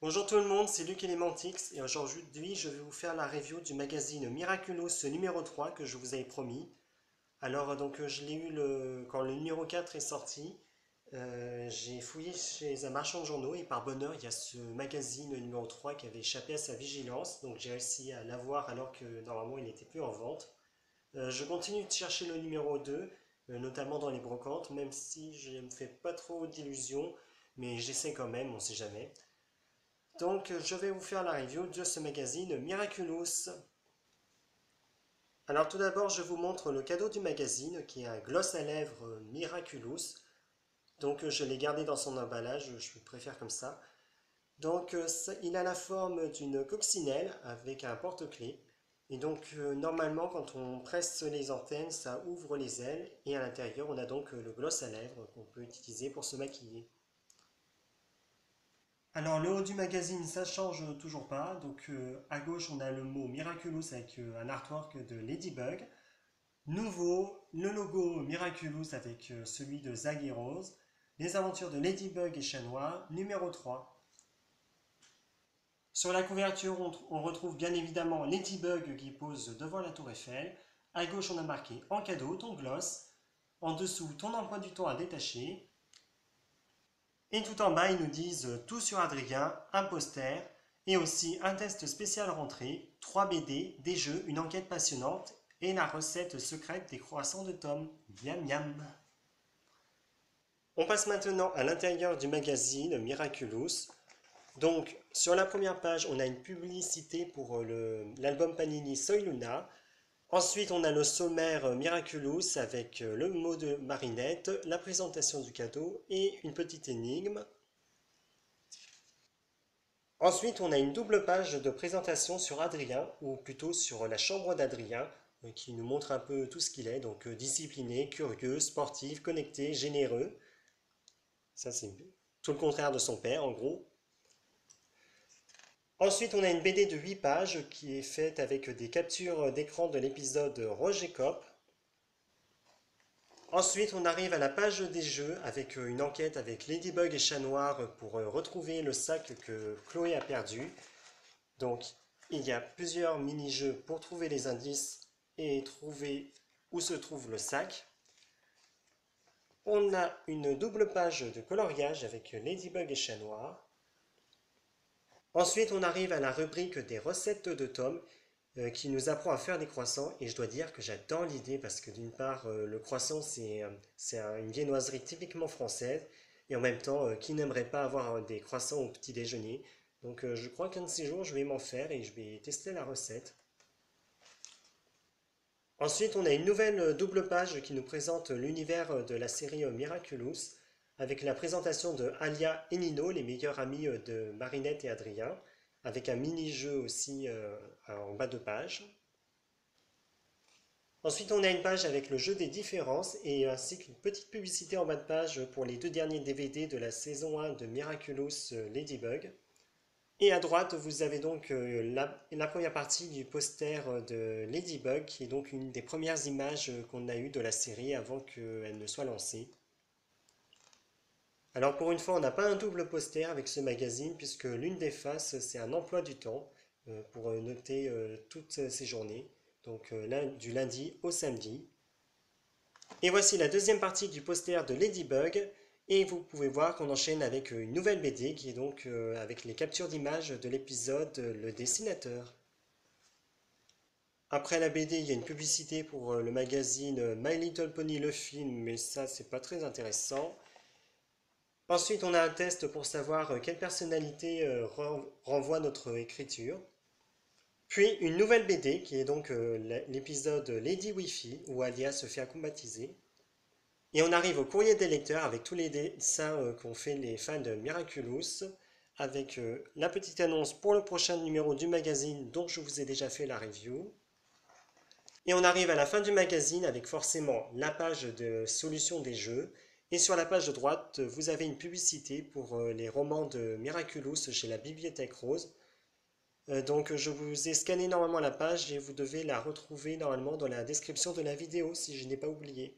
Bonjour tout le monde, c'est Luc Elementix et aujourd'hui je vais vous faire la review du magazine Miraculous numéro 3 que je vous avais promis. Je l'ai eu quand le numéro 4 est sorti. J'ai fouillé chez un marchand de journaux et par bonheur il y a ce magazine numéro 3 qui avait échappé à sa vigilance. Donc j'ai réussi à l'avoir alors que normalement il n'était plus en vente. Je continue de chercher le numéro 2, notamment dans les brocantes, même si je ne me fais pas trop d'illusions, mais j'essaie quand même, on sait jamais. Je vais vous faire la review de ce magazine Miraculous. Alors, tout d'abord, je vous montre le cadeau du magazine qui est un gloss à lèvres Miraculous. Je l'ai gardé dans son emballage, je préfère comme ça. Il a la forme d'une coccinelle avec un porte-clés. Normalement, quand on presse les antennes, ça ouvre les ailes. Et à l'intérieur, on a donc le gloss à lèvres qu'on peut utiliser pour se maquiller. Alors, le haut du magazine, ça change toujours pas. À gauche, on a le mot Miraculous avec un artwork de Ladybug. Nouveau, le logo Miraculous avec celui de Zag et Rose. Les aventures de Ladybug et Chat Noir, numéro 3. Sur la couverture, on retrouve bien évidemment Ladybug qui pose devant la tour Eiffel. À gauche, on a marqué en cadeau ton gloss. En dessous, ton emploi du temps à détacher. Et tout en bas, ils nous disent tout sur Adrien, un poster et aussi un test spécial rentrée, 3 BD, des jeux, une enquête passionnante et la recette secrète des croissants de Tom. Miam miam. On passe maintenant à l'intérieur du magazine Miraculous. Sur la première page, on a une publicité pour l'album Panini Soy Luna. Ensuite, on a le sommaire Miraculous avec le mot de Marinette, la présentation du cadeau et une petite énigme. Ensuite, on a une double page de présentation sur Adrien, ou plutôt sur la chambre d'Adrien, qui nous montre un peu tout ce qu'il est, discipliné, curieux, sportif, connecté, généreux. Ça, c'est tout le contraire de son père, en gros. Ensuite, on a une BD de 8 pages qui est faite avec des captures d'écran de l'épisode Roger Cop. Ensuite, on arrive à la page des jeux avec une enquête avec Ladybug et Chat Noir pour retrouver le sac que Chloé a perdu. Donc, il y a plusieurs mini-jeux pour trouver les indices et trouver où se trouve le sac. On a une double page de coloriage avec Ladybug et Chat Noir. Ensuite, on arrive à la rubrique des recettes de Tom qui nous apprend à faire des croissants. Et je dois dire que j'adore l'idée parce que d'une part, le croissant, c'est une viennoiserie typiquement française. Et en même temps, qui n'aimerait pas avoir des croissants au petit déjeuner? Je crois qu'un de ces jours, je vais m'en faire et je vais tester la recette. Ensuite, on a une nouvelle double page qui nous présente l'univers de la série Miraculous avec la présentation de Alia et Nino, les meilleurs amis de Marinette et Adrien, avec un mini-jeu aussi en bas de page. Ensuite, on a une page avec le jeu des différences et ainsi qu'une petite publicité en bas de page pour les deux derniers DVD de la saison 1 de Miraculous Ladybug. Et à droite, vous avez la première partie du poster de Ladybug, qui est donc une des premières images qu'on a eues de la série avant qu'elle ne soit lancée. Alors pour une fois, on n'a pas un double poster avec ce magazine, puisque l'une des faces, c'est un emploi du temps pour noter toutes ces journées, du lundi au samedi. Et voici la deuxième partie du poster de Ladybug, et vous pouvez voir qu'on enchaîne avec une nouvelle BD qui est avec les captures d'images de l'épisode Le Dessinateur. Après la BD, il y a une publicité pour le magazine My Little Pony le film, mais ça c'est pas très intéressant. Ensuite, on a un test pour savoir quelle personnalité renvoie notre écriture. Puis une nouvelle BD qui est l'épisode Lady Wi-Fi où Alia se fait acclimatiser. Et on arrive au courrier des lecteurs avec tous les dessins qu'ont fait les fans de Miraculous, avec la petite annonce pour le prochain numéro du magazine dont je vous ai déjà fait la review. Et on arrive à la fin du magazine avec forcément la page de solution des jeux. Et sur la page de droite, vous avez une publicité pour les romans de Miraculous chez la Bibliothèque Rose. Je vous ai scanné normalement la page et vous devez la retrouver normalement dans la description de la vidéo si je n'ai pas oublié.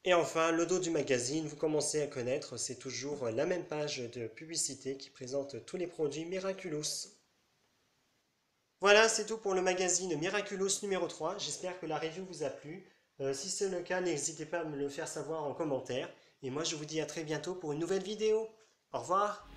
Et enfin, le dos du magazine, vous commencez à connaître, c'est toujours la même page de publicité qui présente tous les produits Miraculous. Voilà, c'est tout pour le magazine Miraculous numéro 3. J'espère que la review vous a plu. Si c'est le cas, n'hésitez pas à me le faire savoir en commentaire. Et moi, je vous dis à très bientôt pour une nouvelle vidéo. Au revoir!